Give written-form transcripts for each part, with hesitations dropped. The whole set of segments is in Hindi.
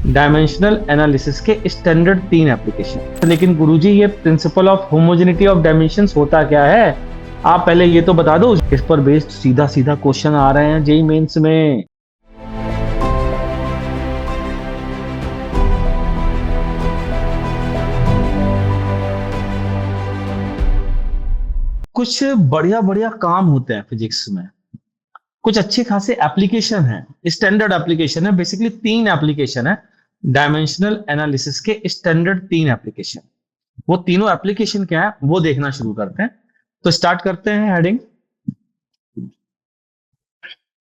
डायमेंशनल एनालिसिस के स्टैंडर्ड 3 एप्लीकेशन। लेकिन गुरुजी ये principal of homogeneity of dimensions होता क्या है, आप पहले ये तो बता दो। इस पर बेस्ड सीधा सीधा क्वेश्चन आ रहे हैं जेईई मेंस में। कुछ बढ़िया बढ़िया काम होते हैं फिजिक्स में, कुछ अच्छे खासे एप्लीकेशन है, स्टैंडर्ड एप्लीकेशन है। बेसिकली 3 एप्लीकेशन है डायमेंशनल एनालिसिस के, स्टैंडर्ड 3 एप्लीकेशन। वो तीनों एप्लीकेशन क्या है वो देखना शुरू करते हैं। तो स्टार्ट करते हैं heading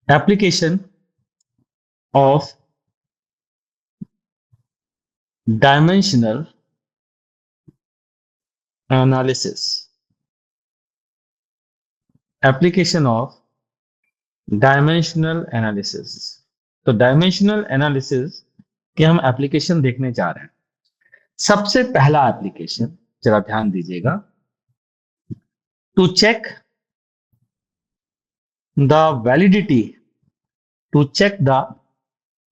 application of dimensional analysis. Application of dimensional analysis. तो डायमेंशनल एनालिसिस के हम एप्लीकेशन देखने जा रहे हैं। सबसे पहला एप्लीकेशन जरा ध्यान दीजिएगा, to check the validity, to check the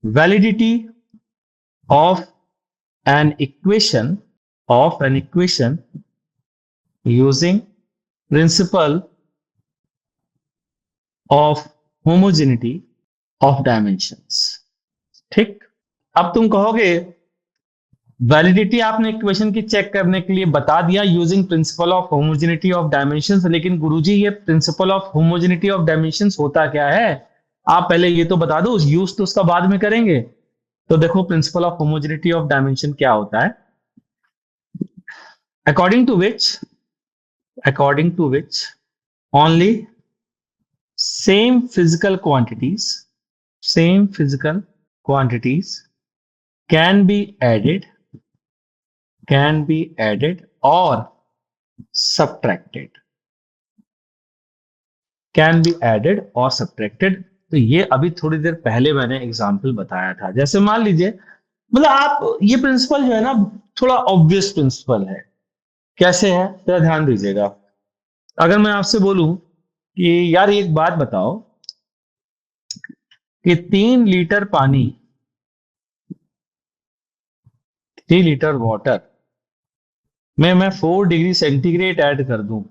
validity of an equation using principle of homogeneity of dimensions। ठीक, अब तुम कहोगे वैलिडिटी आपने इक्वेशन की चेक करने के लिए बता दिया using principal of homogeneity of dimensions, लेकिन गुरुजी ये principal of homogeneity of dimensions होता क्या है, आप पहले ये तो बता दो। यूज तो उसका बाद में करेंगे। तो देखो principle of homogeneity of dimension क्या होता है, according to which only same physical quantities can be added और सब्ट्रैक्टेड। तो ये अभी थोड़ी देर पहले मैंने एग्जाम्पल बताया था। जैसे मान लीजिए, मतलब आप ये प्रिंसिपल जो है ना थोड़ा ऑब्वियस प्रिंसिपल है। कैसे है जरा ध्यान दीजिएगा। अगर मैं आपसे बोलूं कि यार एक बात बताओ कि 3 लीटर पानी, 3 लीटर वाटर में मैं 4 डिग्री सेंटीग्रेड ऐड कर दूं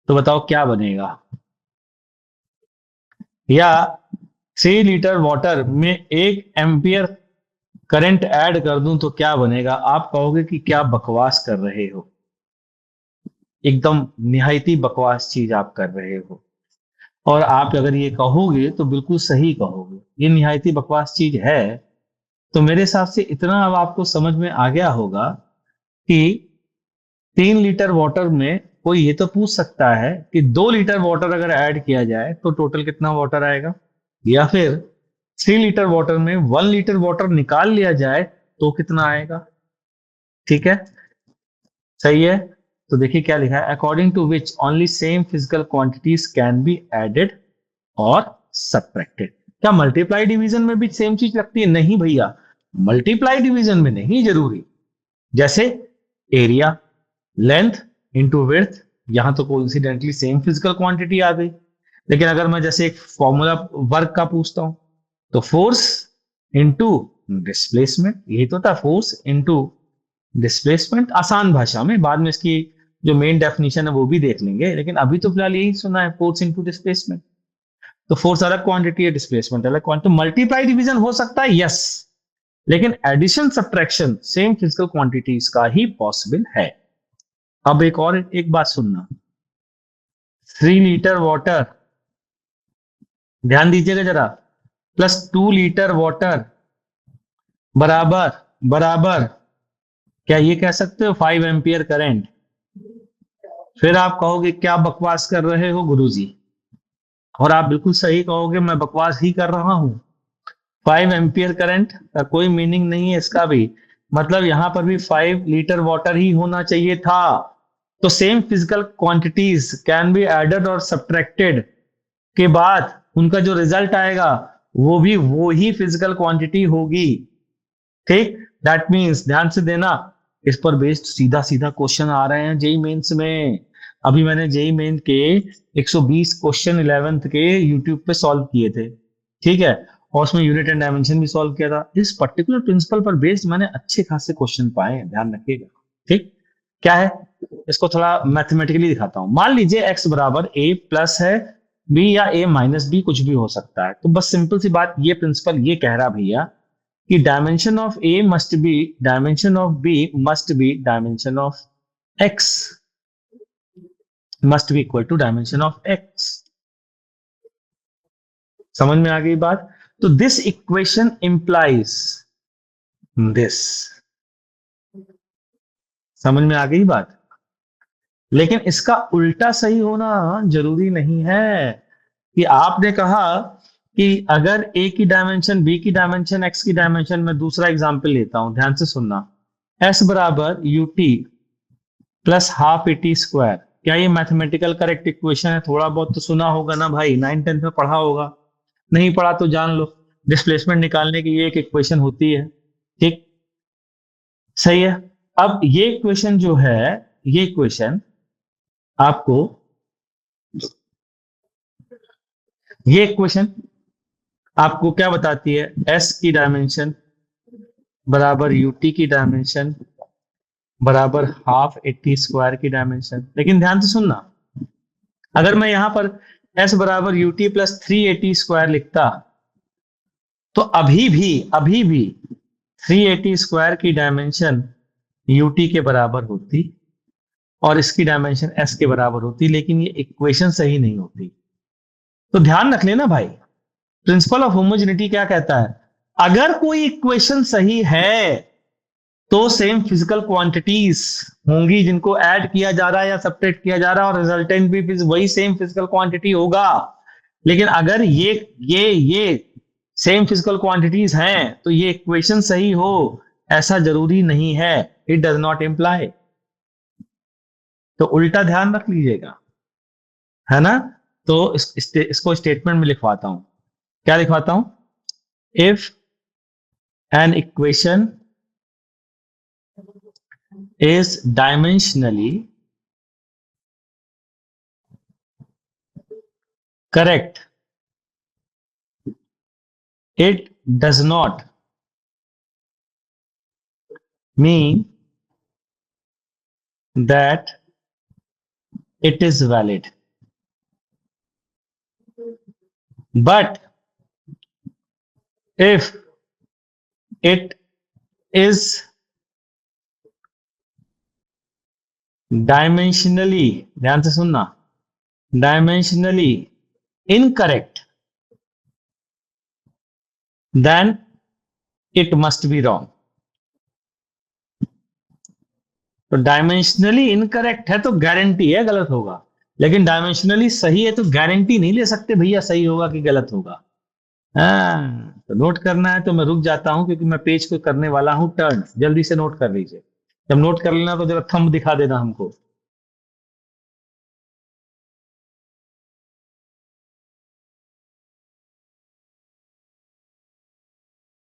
तो बताओ क्या बनेगा। या 3 लीटर वाटर में 1 एम्पियर करंट ऐड कर दूं तो क्या बनेगा। आप कहोगे कि क्या बकवास कर रहे हो, एकदम निहायती बकवास चीज आप कर रहे हो। और आप अगर ये कहोगे तो बिल्कुल सही कहोगे, ये निहायती बकवास चीज है। तो मेरे हिसाब से इतना अब आपको समझ में आ गया होगा कि 3 लीटर वाटर में कोई ये तो पूछ सकता है कि 2 लीटर वाटर अगर ऐड किया जाए तो टोटल कितना वाटर आएगा, या फिर 3 लीटर वाटर में 1 लीटर वाटर निकाल लिया जाए तो कितना आएगा। ठीक है, सही है। तो देखिए क्या लिखा है, according to which only same physical quantities can be added और सब्ट्रैक्टेड। क्या मल्टीप्लाई डिवीजन में भी सेम चीज लगती है? नहीं भैया, मल्टीप्लाई डिवीजन में नहीं जरूरी। जैसे एरिया, लेंथ इंटू विड्थ, यहां तो कोइंसिडेंटली सेम फिजिकल क्वांटिटी आ गई। लेकिन अगर मैं जैसे एक फॉर्मूला वर्क का पूछता हूं तो फोर्स इंटू डिस्प्लेसमेंट, यही तो था, फोर्स इंटू डिस्प्लेसमेंट। आसान भाषा में बाद में इसकी जो मेन डेफिनेशन है वो भी देख लेंगे, लेकिन अभी तो फिलहाल यही सुना है, फोर्स इंटू डिस्प्लेसमेंट। तो फोर्स अलग क्वांटिटी है, डिस्प्लेसमेंट अलग क्वांटिटी। मल्टीप्लाई डिवीजन हो सकता है, यस, लेकिन addition subtraction same physical quantities का ही पॉसिबल है। अब एक बात सुनना, 3 लीटर वाटर, ध्यान दीजिएगा जरा, प्लस 2 लीटर वाटर बराबर क्या ये कह सकते हो 5 एम्पियर करंट। फिर आप कहोगे क्या बकवास कर रहे हो गुरुजी, और आप बिल्कुल सही कहोगे, मैं बकवास ही कर रहा हूं। 5 एम्पियर करंट का कोई मीनिंग नहीं है इसका भी, मतलब यहां पर भी 5 लीटर वाटर ही होना चाहिए था। तो same physical quantities can be added और सब्ट्रैक्टेड के बाद उनका जो रिजल्ट आएगा वो भी वो ही फिजिकल क्वांटिटी होगी। ठीक, दैट मींस, ध्यान से देना, इस पर बेस्ड सीधा सीधा क्वेश्चन आ रहे हैं जेईई मेंस में। अभी मैंने जेईई मेन के 120 क्वेश्चन 11th के यूट्यूब पे सॉल्व किए थे, ठीक है। और उसमें यूनिट एंड डायमेंशन भी सॉल्व किया था। इस पर्टिकुलर प्रिंसिपल पर बेस्ड मैंने अच्छे खासे क्वेश्चन पाए हैं, ध्यान रखिएगा। ठीक, क्या है, इसको थोड़ा मैथमेटिकली दिखाता हूं। मान लीजिए एक्स बराबर ए प्लस है बी या ए माइनस बी, कुछ भी हो सकता है। तो बस सिंपल सी बात, ये प्रिंसिपल ये कह रहा भैया कि dimension of A must be dimension of B must be dimension of X, must be equal to dimension of X. समझ में आ गई बात? तो दिस इक्वेशन इंप्लाइज दिस। समझ में आ गई बात? लेकिन इसका उल्टा सही होना जरूरी नहीं है। कि आपने कहा कि अगर ए की डायमेंशन बी की डायमेंशन एक्स की डायमेंशन, में दूसरा एग्जांपल लेता हूं, ध्यान से सुनना। एस बराबर U T plus half A T square, क्या ये मैथमेटिकल करेक्ट इक्वेशन है? थोड़ा बहुत तो सुना होगा ना भाई, 9th 10th में पढ़ा होगा। नहीं पढ़ा तो जान लो, डिस्प्लेसमेंट निकालने की ये एक इक्वेशन होती है। ठीक, सही है। अब ये इक्वेशन जो है, ये इक्वेशन आपको, ये इक्वेशन आपको क्या बताती है? एस की डायमेंशन बराबर यूटी की डायमेंशन बराबर हाफ एटी स्क्वायर की डायमेंशन। लेकिन ध्यान से सुनना, अगर मैं यहां पर एस बराबर यूटी प्लस 380 स्क्वायर लिखता, तो अभी भी 380 स्क्वायर की डायमेंशन यूटी के बराबर होती और इसकी डायमेंशन एस के बराबर होती, लेकिन ये इक्वेशन सही नहीं होती। तो ध्यान रख लेना भाई, प्रिंसिपल ऑफ होमोजेनिटी क्या कहता है? अगर कोई इक्वेशन सही है तो सेम फिजिकल क्वांटिटीज होंगी जिनको ऐड किया जा रहा है या सब्ट्रैक्ट किया जा रहा है, और रिजल्टेंट भी वही सेम फिजिकल क्वांटिटी होगा। लेकिन अगर ये सेम फिजिकल क्वांटिटीज हैं तो ये इक्वेशन सही हो, ऐसा जरूरी नहीं है। It does not imply. तो उल्टा ध्यान रख लीजिएगा, है ना? तो इसको स्टेटमेंट में लिखवाता हूं। क्या लिखवाता हूं? If an equation is dimensionally correct, it does not mean that it is valid, but if it is dimensionally, ध्यान से सुनना, dimensionally incorrect, then it must be wrong। तो डायमेंशनली इनकरेक्ट है तो गारंटी है गलत होगा, लेकिन डायमेंशनली सही है तो गारंटी नहीं ले सकते भैया सही होगा कि गलत होगा। हाँ, तो नोट करना है तो मैं रुक जाता हूं, क्योंकि मैं पेज को करने वाला हूं टर्न। जल्दी से नोट कर लीजिए। जब नोट कर लेना तो जरा थंब दिखा देना हमको।